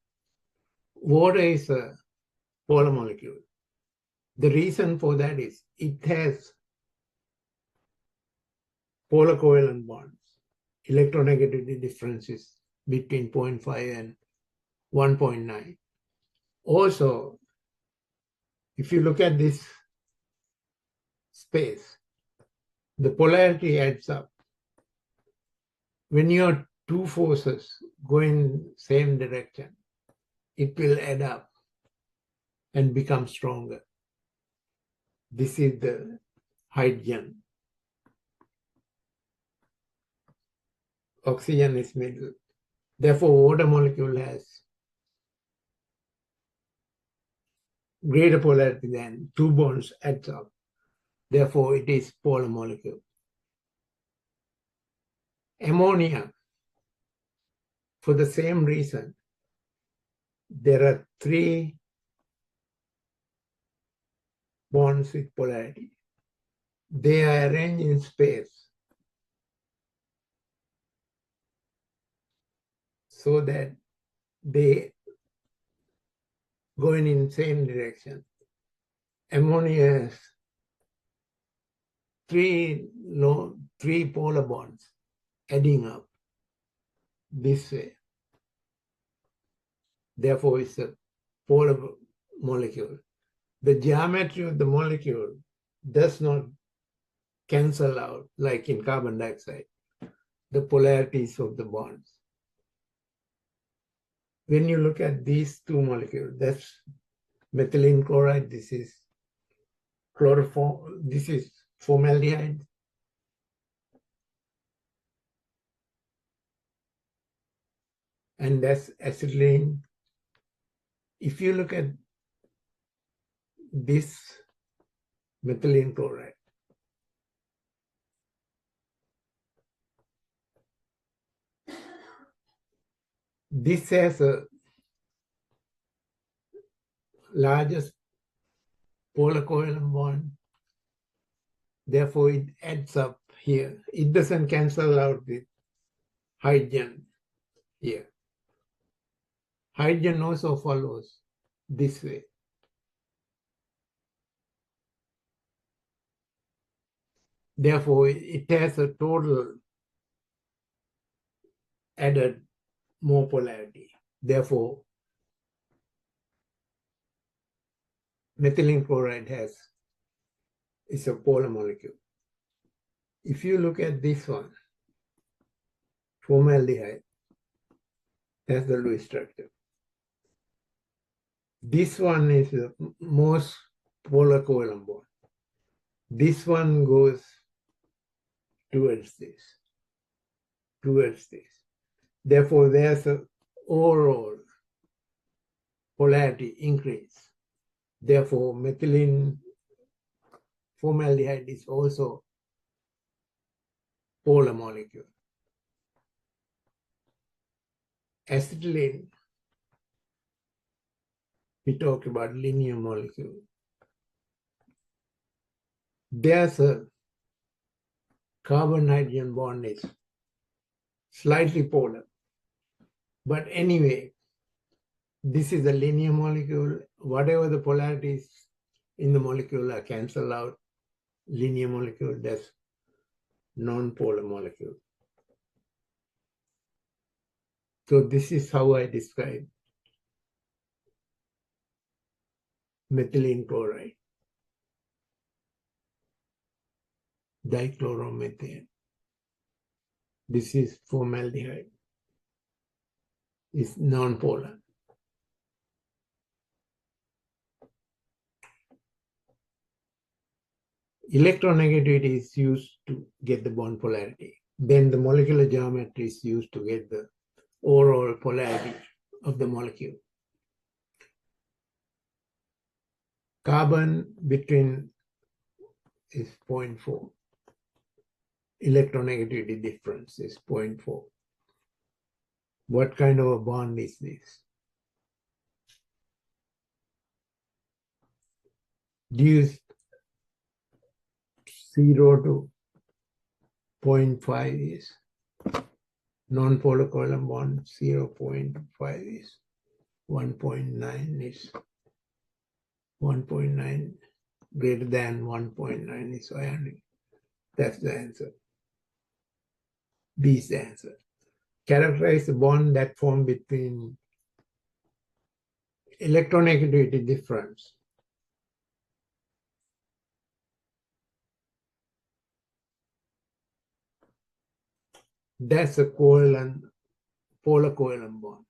Water is a polar molecule. The reason for that is it has polar covalent bonds. Electronegativity differences between 0.5 and 1.9. Also, if you look at this space, the polarity adds up. When your two forces go in same direction, it will add up and become stronger. This is the hydrogen. Oxygen is middle. Therefore, water molecule has greater polarity than two bonds adds up. Therefore, it is polar molecule. Ammonia, for the same reason, there are 3 bonds with polarity. They are arranged in space so that they go in same direction. Ammonia has 3 polar bonds adding up this way. Therefore, it's a polar molecule. The geometry of the molecule does not cancel out like in carbon dioxide, the polarities of the bonds. When you look at these 2 molecules, that's methylene chloride, this is chloroform, this is formaldehyde. And that's acetylene. If you look at this methylene chloride, this has a largest polar covalent bond. Therefore, it adds up here. It doesn't cancel out with hydrogen here. Hydrogen also follows this way. Therefore, it has a total added more polarity. Therefore, methylene chloride is a polar molecule. If you look at this one, formaldehyde has the Lewis structure. This one is the most polar covalent bond. This one goes towards this. Therefore, there's an overall polarity increase. Therefore, methylene formaldehyde is also polar molecule. Acetylene, we talk about linear molecule. There's a carbon-hydrogen bond is slightly polar. But anyway, this is a linear molecule. Whatever the polarities in the molecule are cancelled out. Linear molecule, that's non-polar molecule. So this is how I describe methylene chloride, dichloromethane. This is formaldehyde. It's non-polar. Electronegativity is used to get the bond polarity. Then the molecular geometry is used to get the overall polarity of the molecule. Carbon between is 0.4. Electronegativity difference is 0.4. What kind of a bond is this? Use 0 to 0.5 is non-polar covalent bond, 0.5 is 1.9 is 1.9 greater than 1.9 is ionic. That's the answer. B is the answer. Characterize the bond that form between electronegativity difference. That's a covalent, polar covalent bond.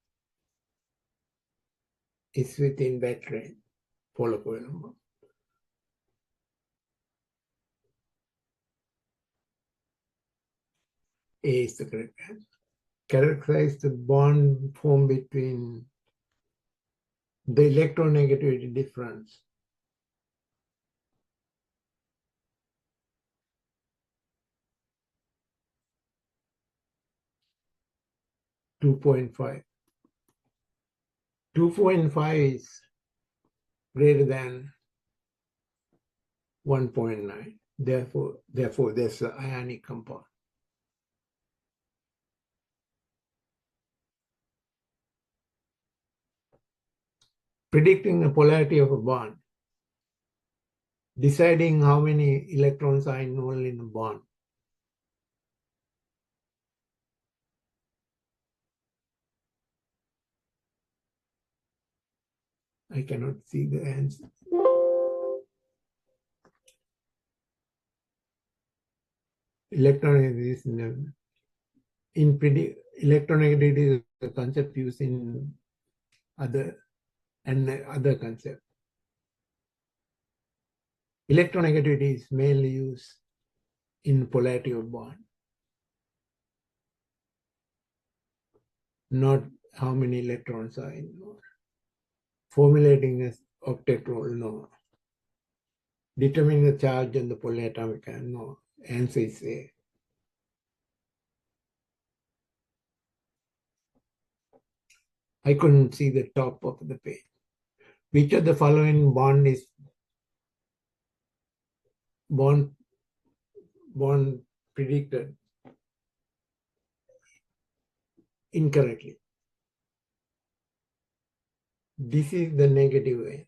It's within that range, polar covalent bond. A is the correct answer. Characterize the bond formed between the electronegativity difference. (2.5). 2.5 is greater than 1.9. Therefore, there's an ionic compound. Predicting the polarity of a bond. Deciding how many electrons are involved in a bond. I cannot see the answer. Electronegativity is electronegativity is a concept used in other concept. Electronegativity is mainly used in polarity of bond, not how many electrons are involved. Formulating an octet rule, no. Determining the charge on the polyatomic, no. Answer is A. I couldn't see the top of the page. Which of the following bond is bond predicted incorrectly? This is the negative way.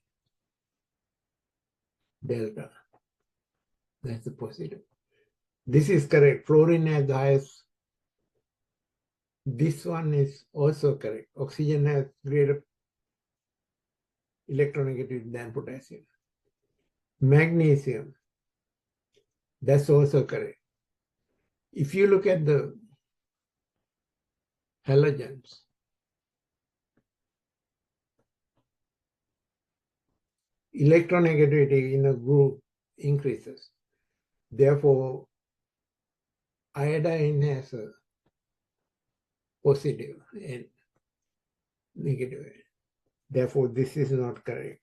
Delta. That's the positive. This is correct. Fluorine has the highest. This one is also correct. Oxygen has greater electronegativity than potassium. Magnesium, that's also correct. If you look at the halogens, electronegativity in a group increases. Therefore, iodine has a positive and negative. Therefore, this is not correct.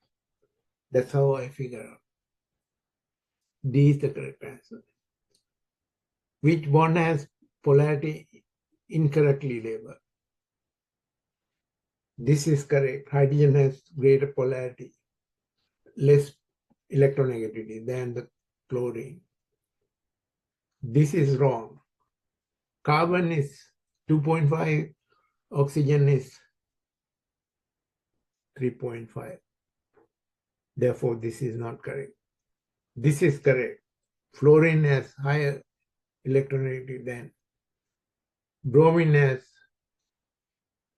That's how I figure out. D is the correct answer. Which bond has polarity incorrectly labeled? This is correct. Hydrogen has greater polarity, less electronegativity than the chlorine. This is wrong. Carbon is 2.5, oxygen is 3.5. Therefore, this is not correct. This is correct. Fluorine has higher electronegativity than bromine has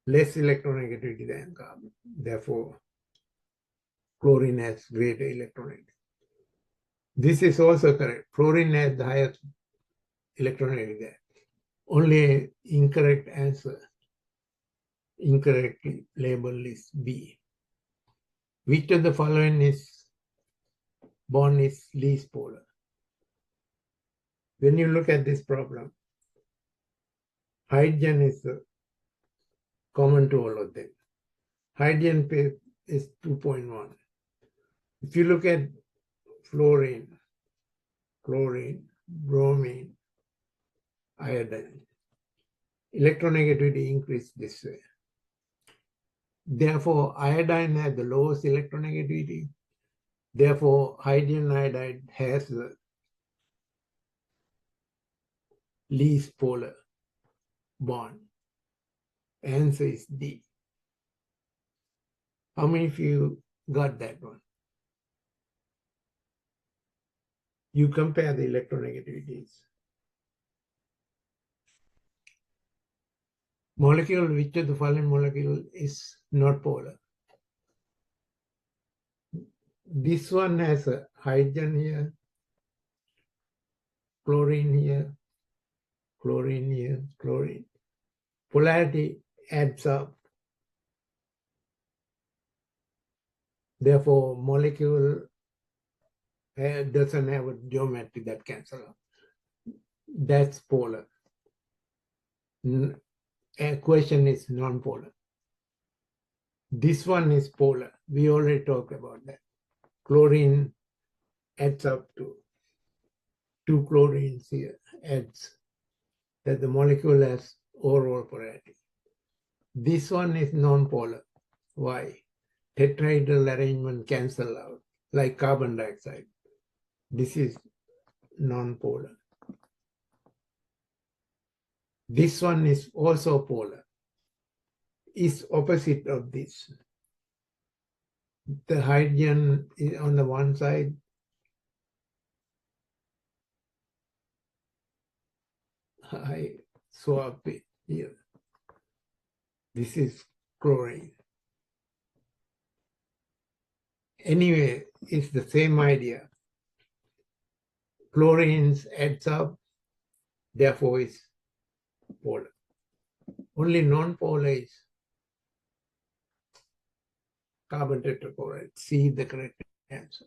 less electronegativity than carbon. Therefore, chlorine has greater electronegativity. This is also correct. Fluorine has the highest electronegativity. Only incorrect answer, incorrectly labeled is B. Which of the following is bond is least polar? When you look at this problem, hydrogen is common to all of them. Hydrogen is 2.1. If you look at fluorine, chlorine, bromine, iodine, electronegativity increase this way. Therefore, iodine has the lowest electronegativity. Therefore, hydrogen iodide has the least polar bond. Answer is D. How many of you got that one? You compare the electronegativities. Molecule, which of the following molecule is not polar? This one has a hydrogen here, chlorine here, chlorine here, chlorine. Polarity adds up. Therefore, molecule doesn't have a geometry that cancels out. That's polar. Question is non-polar. This one is polar. We already talked about that. Chlorine adds up to 2 chlorines here, adds that the molecule has overall polarity. This one is non-polar. Why? Tetrahedral arrangement cancel out, like carbon dioxide. This is non-polar. This one is also polar. Is opposite of this. The hydrogen is on the one side. I swap it here. This is chlorine. Anyway, it's the same idea. Chlorines adds up, therefore it's polar. Only non-polar is carbon tetrachloride. C, the correct answer.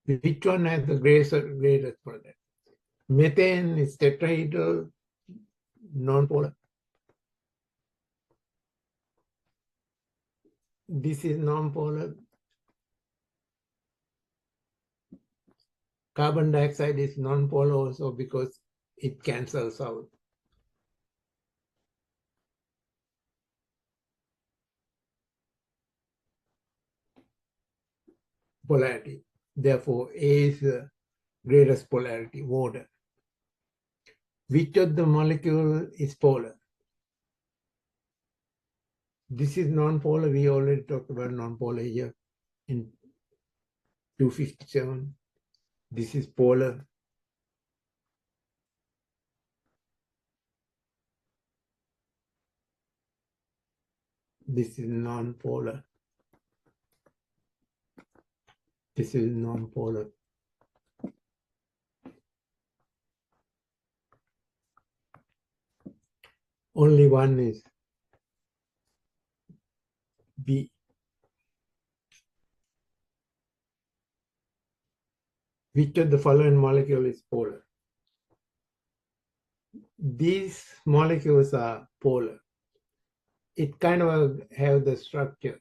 Which one has the greatest polarity? Methane is tetrahedral, non-polar. This is non-polar. Carbon dioxide is non-polar also because it cancels out. polarity. Therefore, A is the greatest polarity, water. Which of the molecule is polar? This is non-polar. We already talked about non-polar here in 257. This is polar. This is non-polar. This is non-polar. Only one is B. Which of the following molecule is polar? These molecules are polar. It kind of have the structure.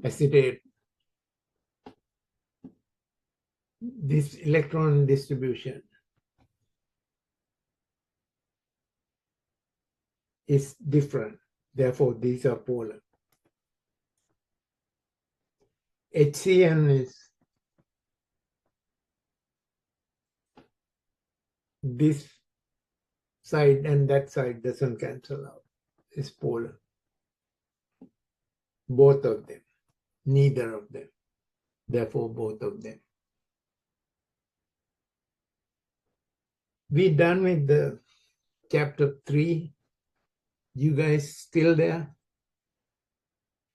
Acetate. This electron distribution is different. Therefore, these are polar. HCN is this side and that side doesn't cancel out. It's polar. Both of them. Neither of them. Therefore, both of them. We done with the chapter 3. You guys still there?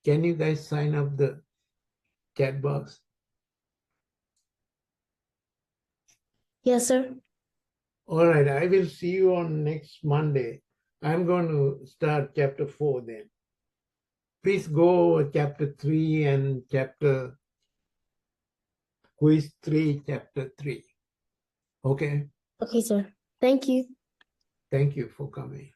Can you guys sign up the chat box? Yes, sir. All right, I will see you on next Monday. I'm going to start chapter 4 then. Please go over chapter 3 and quiz 3, chapter 3. Okay, Okay, sir. Thank you. thank you for coming.